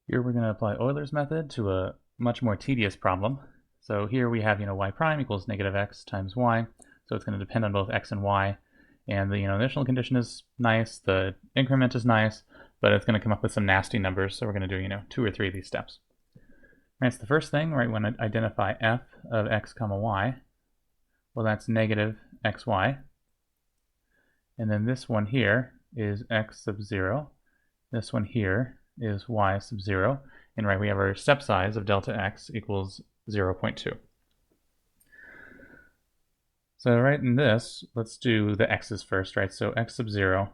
Here we're going to apply Euler's method to a much more tedious problem. So here we have, y prime equals negative x times y. So it's going to depend on both x and y. And the initial condition is nice, the increment is nice, but it's going to come up with some nasty numbers. So we're going to do, 2 or 3 of these steps. All right, so the first thing, right, when I identify f of x comma y, well, that's negative xy. And then this one here is x sub 0. This one here is y sub 0. And right, we have our step size of delta x equals 0.2. So right in this, let's do the x's first, right? So x sub 0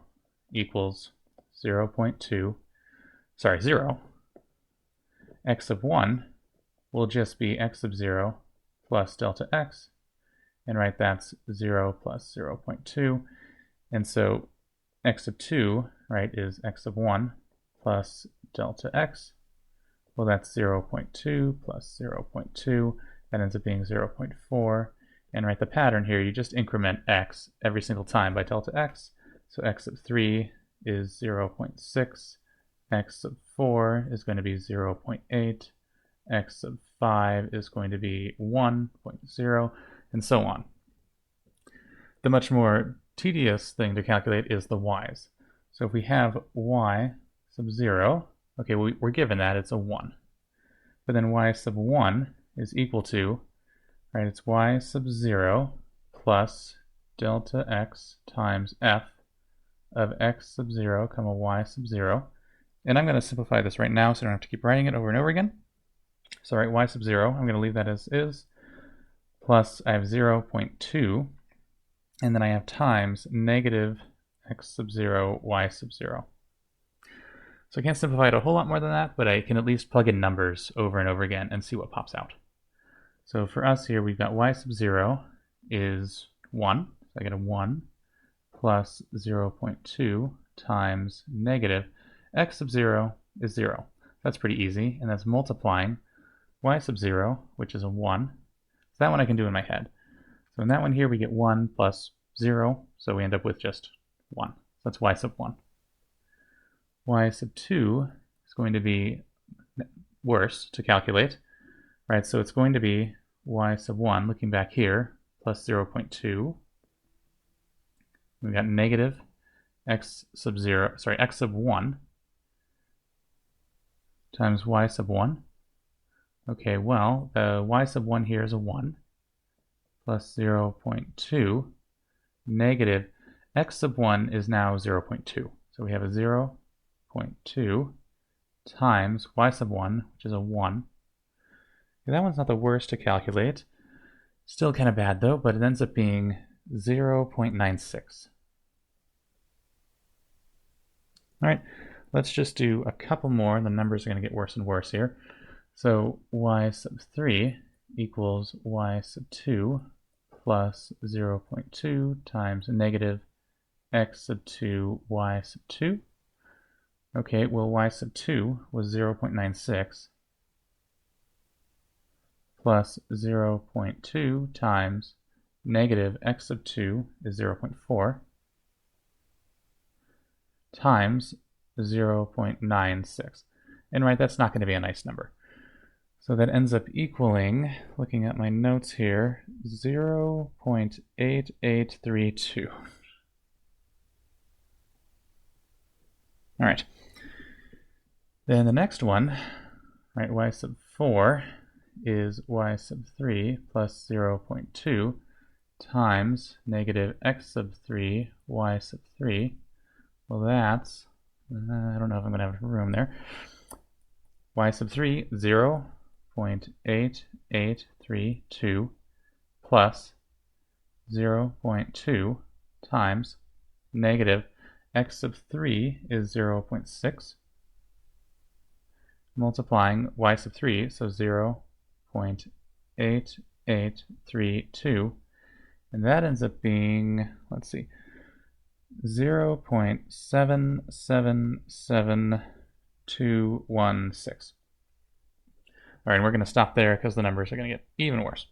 equals 0.2, sorry, 0. X sub 1 will just be x sub 0 plus delta x. And right, that's 0 plus 0.2. And so x sub 2, right, is x sub 1 plus delta x. Well, that's 0.2 plus 0.2. That ends up being 0.4. And right, the pattern here, you just increment x every single time by delta x. So x sub 3 is 0.6. X sub 4 is going to be 0.8. X sub 5 is going to be 1.0, and so on. The much more tedious thing to calculate is the y's. So if we have y sub 0, okay, we're given that, it's a 1. But then y sub 1 is equal to, right, it's y sub 0 plus delta x times f of x sub 0 comma y sub 0. And I'm going to simplify this right now so I don't have to keep writing it over and over again. So right, y sub 0, I'm going to leave that as is, plus I have 0.2, and then I have times negative x sub 0, y sub 0. So I can't simplify it a whole lot more than that, but I can at least plug in numbers over and over again and see what pops out. So for us here, we've got y sub 0 is 1. So I get a 1 plus 0.2 times negative x sub 0 is 0. That's pretty easy, and that's multiplying y sub 0, which is a 1. So that one I can do in my head. So in that one here, we get 1 plus 0, so we end up with just 1. So that's y sub 1. Y sub 2 is going to be worse to calculate, right? So it's going to be y sub 1, looking back here, plus 0.2. We've got negative x sub 1 times y sub 1. Okay, well, the y sub 1 here is a 1 plus 0.2. Negative x sub 1 is now 0.2. So we have a 0.2 times y sub 1, which is a 1. Okay, that one's not the worst to calculate. Still kind of bad though, but it ends up being 0.96. All right, let's just do a couple more. The numbers are going to get worse and worse here. So y sub 3 equals y sub 2 plus 0.2 times negative x sub 2 y sub 2. Okay, well, y sub 2 was 0.96 plus 0.2 times negative x sub 2 is 0.4 times 0.96. And right, that's not going to be a nice number. So that ends up equaling, looking at my notes here, 0.8832. All right. Then the next one, right, y sub 4 is y sub 3 plus 0.2 times negative x sub 3, y sub 3. Well, that's, I don't know if I'm going to have room there. Y sub 3, 0.8832 plus 0.2 times negative x sub 3 is 0.6 multiplying y sub 3, so 0.8832, and that ends up being, let's see, 0.777216. All right, and we're going to stop there because the numbers are going to get even worse.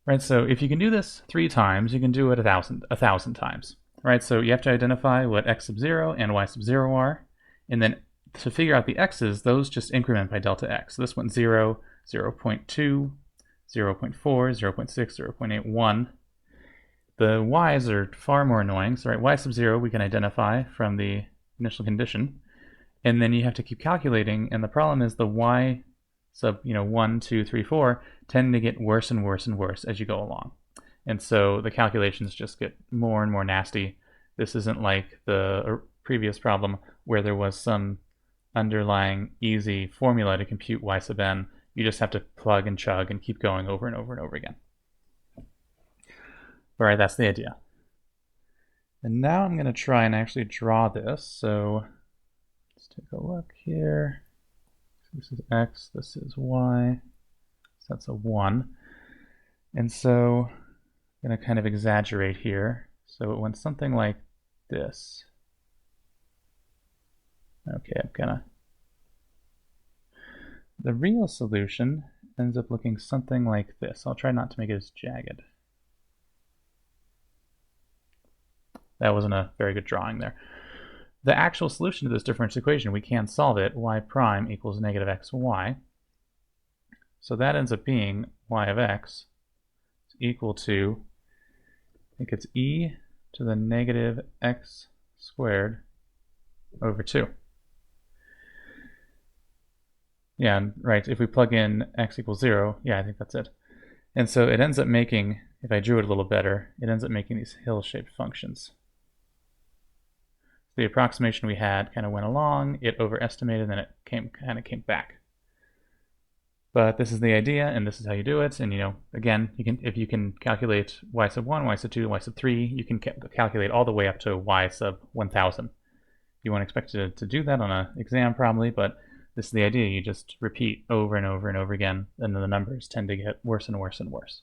Right, so if you can do this 3 times, you can do it 1,000 times. Right, so you have to identify what x sub 0 and y sub 0 are, and then to figure out the x's, those just increment by delta x. So this went 0, 0.2, 0.4, 0.6, 0.8, 1. The y's are far more annoying. So y sub 0 we can identify from the initial condition. And then you have to keep calculating, and the problem is the y sub 1, 2, 3, 4 tend to get worse and worse and worse as you go along. And so the calculations just get more and more nasty. This isn't like the previous problem where there was some underlying easy formula to compute y sub n. You just have to plug and chug and keep going over and over and over again. All right, that's the idea. And now I'm going to try and actually draw this. So let's take a look here. This is x, this is y. So that's a 1. And so I'm going to kind of exaggerate here. So it went something like this. Okay, the real solution ends up looking something like this. I'll try not to make it as jagged. That wasn't a very good drawing there. The actual solution to this differential equation, we can solve it. Y prime equals negative xy. So that ends up being y of x is equal to, I think it's e to the negative x squared over 2. Yeah, right, if we plug in x equals 0, yeah, I think that's it. And so it ends up making, if I drew it a little better, it ends up making these hill-shaped functions. The approximation we had kind of went along, it overestimated, and then it kind of came back. But this is the idea, and this is how you do it. And again, if you can calculate y sub 1, y sub 2, y sub 3, you can calculate all the way up to y sub 1000. You won't expect to do that on an exam probably, but this is the idea. You just repeat over and over and over again, and then the numbers tend to get worse and worse and worse.